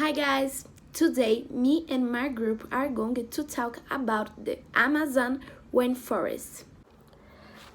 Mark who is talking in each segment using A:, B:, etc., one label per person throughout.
A: Hi guys! Today, me and my group are going to talk about the Amazon rainforest.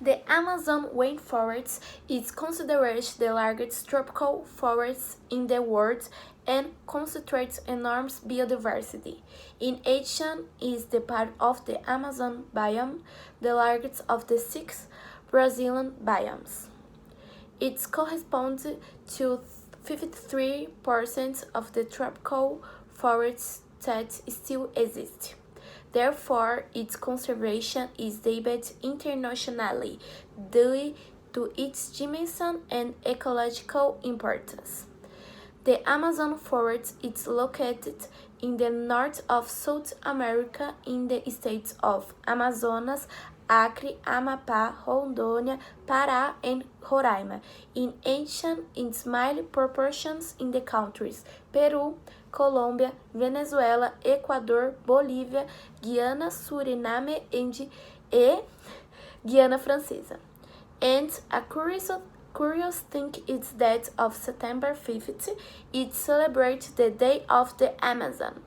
A: The Amazon rainforest is considered the largest tropical forest in the world and concentrates enormous biodiversity. In addition, is the part of the Amazon biome, the largest of the 6 Brazilian biomes. It corresponds to 53% of the tropical forests that still exist. Therefore, its conservation is debated internationally due to its dimension and ecological importance. The Amazon forest is located in the north of South America in the states of Amazonas, Acre, Amapá, Rondônia, Pará, and Roraima, in ancient and small proportions in the countries Peru, Colombia, Venezuela, Ecuador, Bolívia, Guiana, Suriname, and Guiana Francesa. And a curious thing is that on September 5th, it celebrates the Day of the Amazon.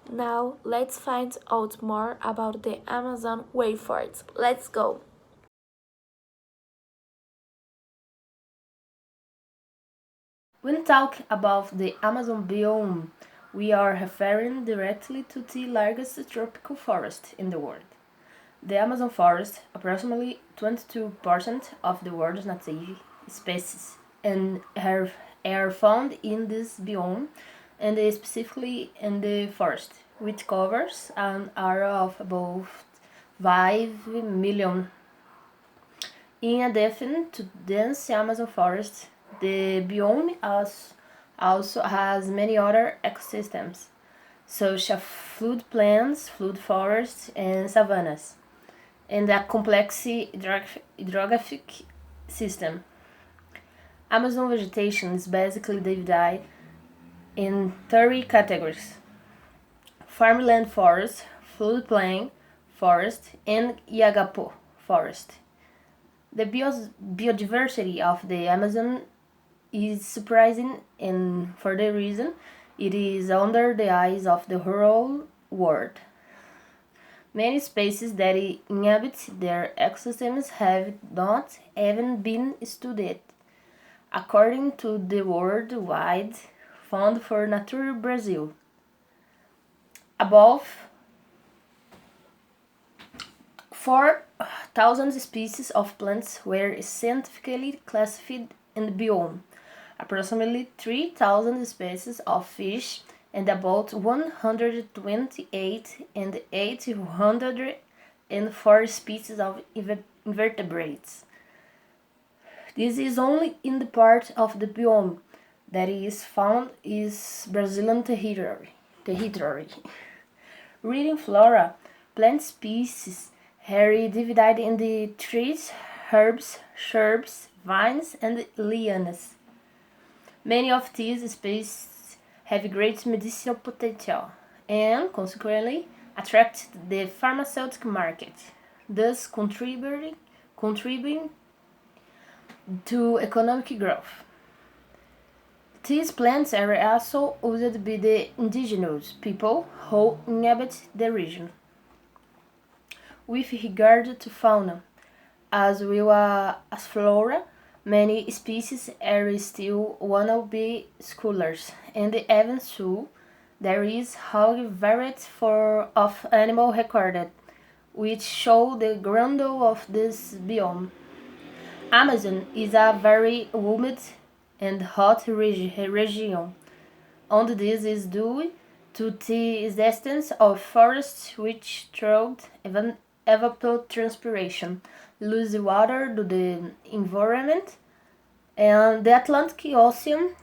A: Now, let's find out more about the Amazon rainforest. Let's go!
B: When talking about the Amazon biome, we are referring directly to the largest tropical forest in the world. The Amazon forest, approximately 22% of the world's native species, and are found in this biome, and specifically in the forest, which covers an area of about 5 million. In addition to dense Amazon forest, the biome also has many other ecosystems, such as floodplains, flood forests, and savannas, and a complex hydrographic system. Amazon vegetation is basically divided in 3 categories: farmland forest, floodplain forest, and Yagapo forest. The biodiversity of the Amazon is surprising, and for the reason it is under the eyes of the whole world. Many species that inhabit their ecosystems have not even been studied, according to the Worldwide Fund for Nature Brazil. Above 4,000 species of plants were scientifically classified in the biome, approximately 3,000 species of fish, and about 128 and 804 species of invertebrates. This is only in the part of the biome that is found is Brazilian territory. Reading flora, plant species are divided in the trees, herbs, shrubs, vines, and lianas. Many of these species have great medicinal potential and, consequently, attract the pharmaceutical market, thus contributing to economic growth. These plants are also used by the indigenous people who inhabit the region. With regard to fauna, as well as flora, many species are still wannabe scholars, and even so, there is high variety of animal recorded, which show the grandeur of this biome. Amazon is a very humid and hot region, and this is due to the existence of forests which through evapotranspiration lose water to the environment, and the Atlantic Ocean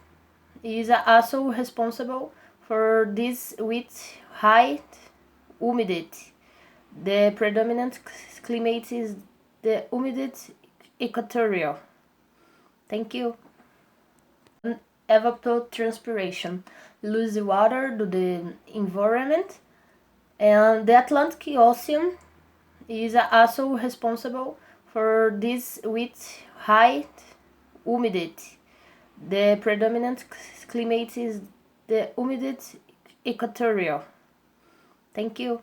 B: is also responsible for this with high humidity. The predominant climate is the humid equatorial. Thank you. Evapotranspiration lose water to the environment, and the Atlantic Ocean is also responsible for this with high humidity. The predominant its climate is the humid equatorial. Thank you.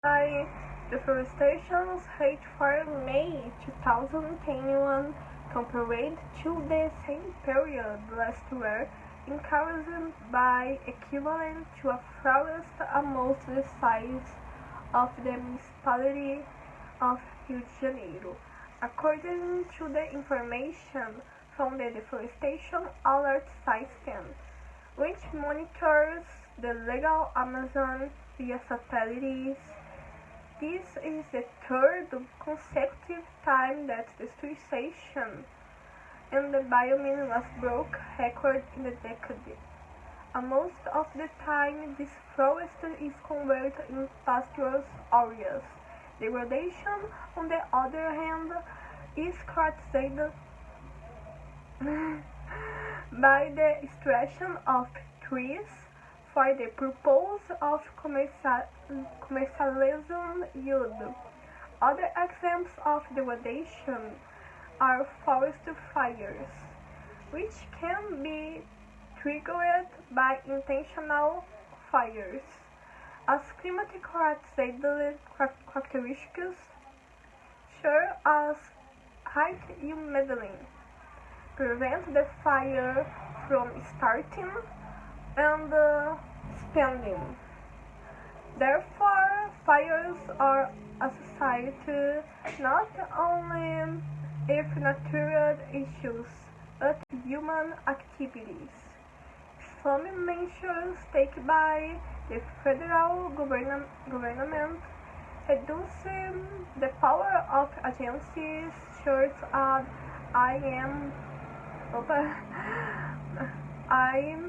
C: By deforestation rate for May 2021 compared to the same period last year increased by equivalent to a forest almost the size of the municipality of Rio de Janeiro, according to the information from the Deforestation Alert System, which monitors the legal Amazon via satellites. This is the third consecutive time that deforestation in the biome was broke record in the decade. Most of the time, this forest is converted in pasturous areas. Degradation, on the other hand, is characterized by the extraction of trees for the purpose of commercialism use. Other examples of degradation are forest fires, which can be triggered by intentional fires, as climatic characteristics such as high humidity prevent the fire from starting and expanding. Therefore, fires are associated not only with natural issues but human activities. Some measures taken by the federal government reducing the power of agencies such as IM, IBAMA,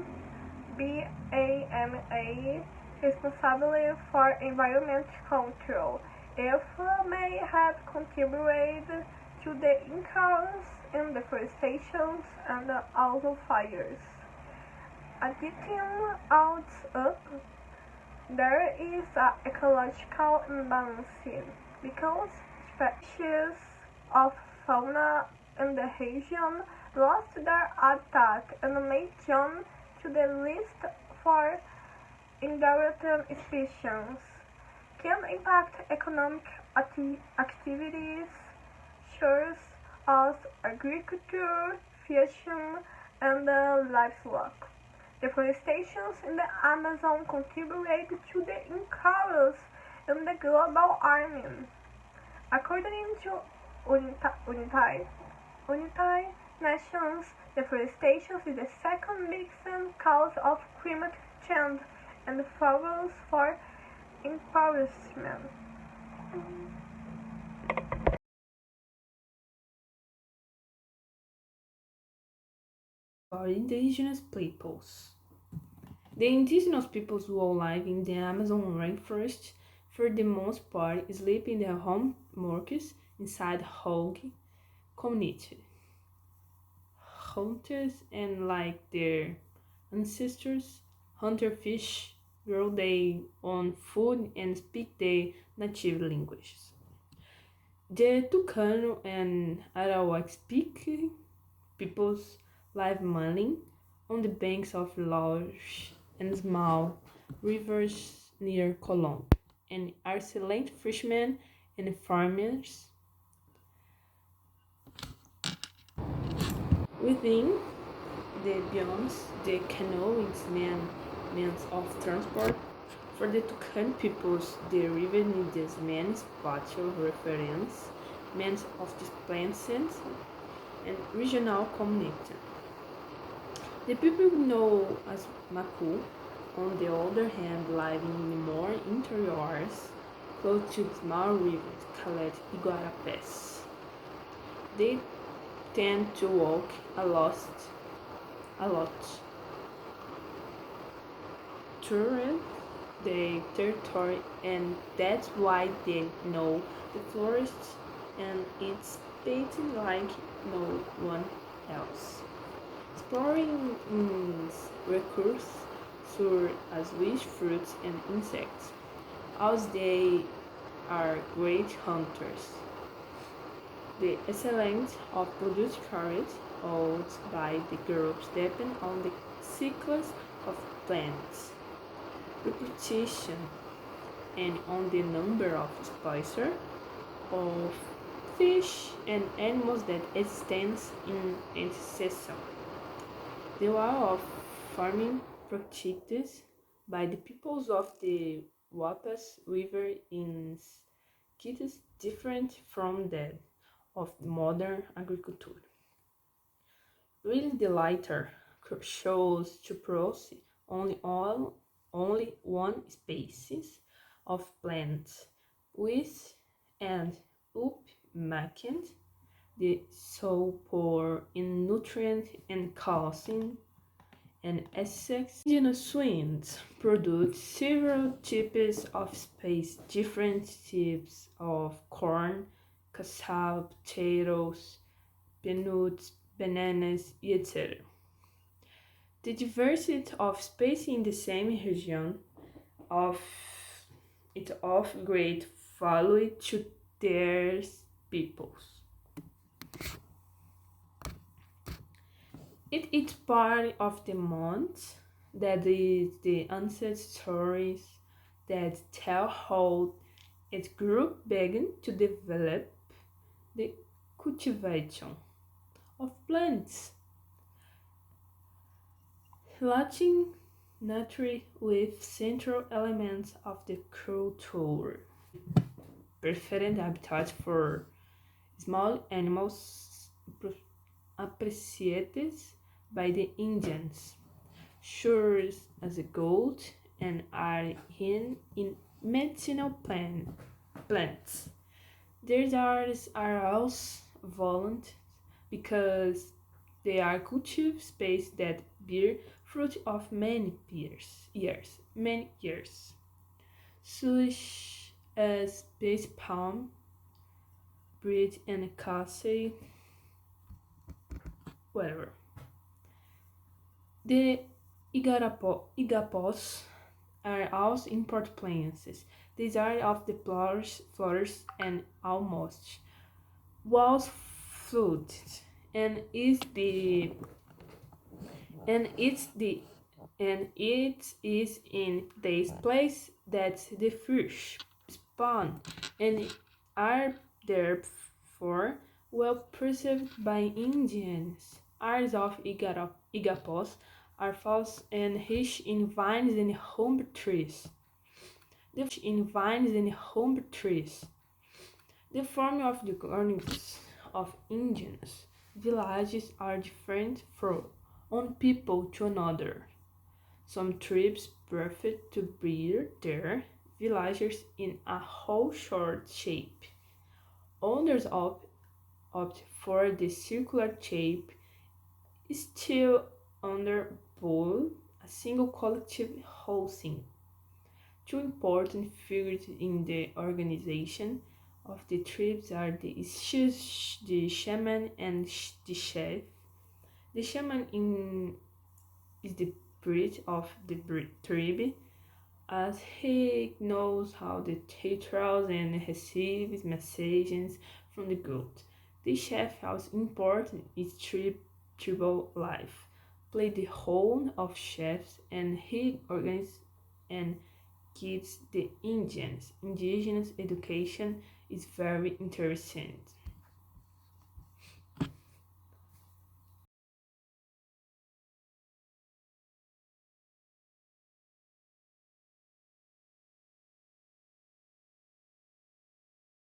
C: responsible for environment control, if may have contributed to the increase in deforestation and also fires. Adding all up, there is an ecological imbalance because species of fauna in the region lost their habitat and may join to the list for endangered species, can impact economic activities such as agriculture, fishing, and livestock. Deforestation in the Amazon contributed to the increase in the global warming. According to United Nations, deforestation is the second biggest cause of climate change and falls for empowerment.
B: For indigenous peoples. The indigenous peoples who live in the Amazon rainforest, for the most part, sleep in their home markets inside hog community. Hunters and like their ancestors, hunter fish, grow their own food and speak their native languages. The Tucano and Arawak speaking peoples live mainly on the banks of large and small rivers near Colombo and are select fishermen and farmers. Within the biomes, the canoe is means of transport. For the Tucan peoples, the river needs main spatial reference, means of displacement, and regional community. The people know as Maku, on the other hand, live in more interiors, close to small rivers called Iguarapés. They tend to walk a lot through their territory, and that's why they know the forest and its state like no one else. Exploring recurs such as wild fruits and insects, as they are great hunters. The excellence of produced carried out by the groups depends on the cycles of plants, repetition, and on the number of species of fish and animals that extends in its season. The way of farming practiced by the peoples of the Wapas River in Kit is different from that of modern agriculture. Really, the latter shows to produce only one species of plants, with and up making the soil poor in nutrient and calcium and Essex indigenous swines produce several types of spice, different types of corn, cassava, potatoes, peanuts, bananas, etc. The diversity of species in the same region of it of great value to their peoples. It is part of the month that is the ancient stories that tell how its group began to develop the cultivation of plants, Latin naturally with central elements of the culture. Preferred habitat for small animals appreciated by the Indians, such as the goat and are in medicinal plants. These are also valued because they are cultive space that bear fruit of many years, such as space palm, bread and cassie, whatever. The igapos are also important plants. These are of the flowers and almost walls fruit, and is the and it's the and it is in this place that the fish spawn and are therefore well preserved by Indians. Areas of Igapos are false and rich in vines and humber trees. The form of the colonies of Indians villages are different from one people to another. Some tribes prefer to build their villages in a whole short shape. Others opt for the circular shape, still under both a single collective housing. Two important figures in the organization of the tribes are the shaman and the chief. The is the priest of the tribe, as he knows how the titles and receives messages from the god. The chef has important in tribal life, played the role of chefs, and he organizes and gives the indigenous education is very interesting.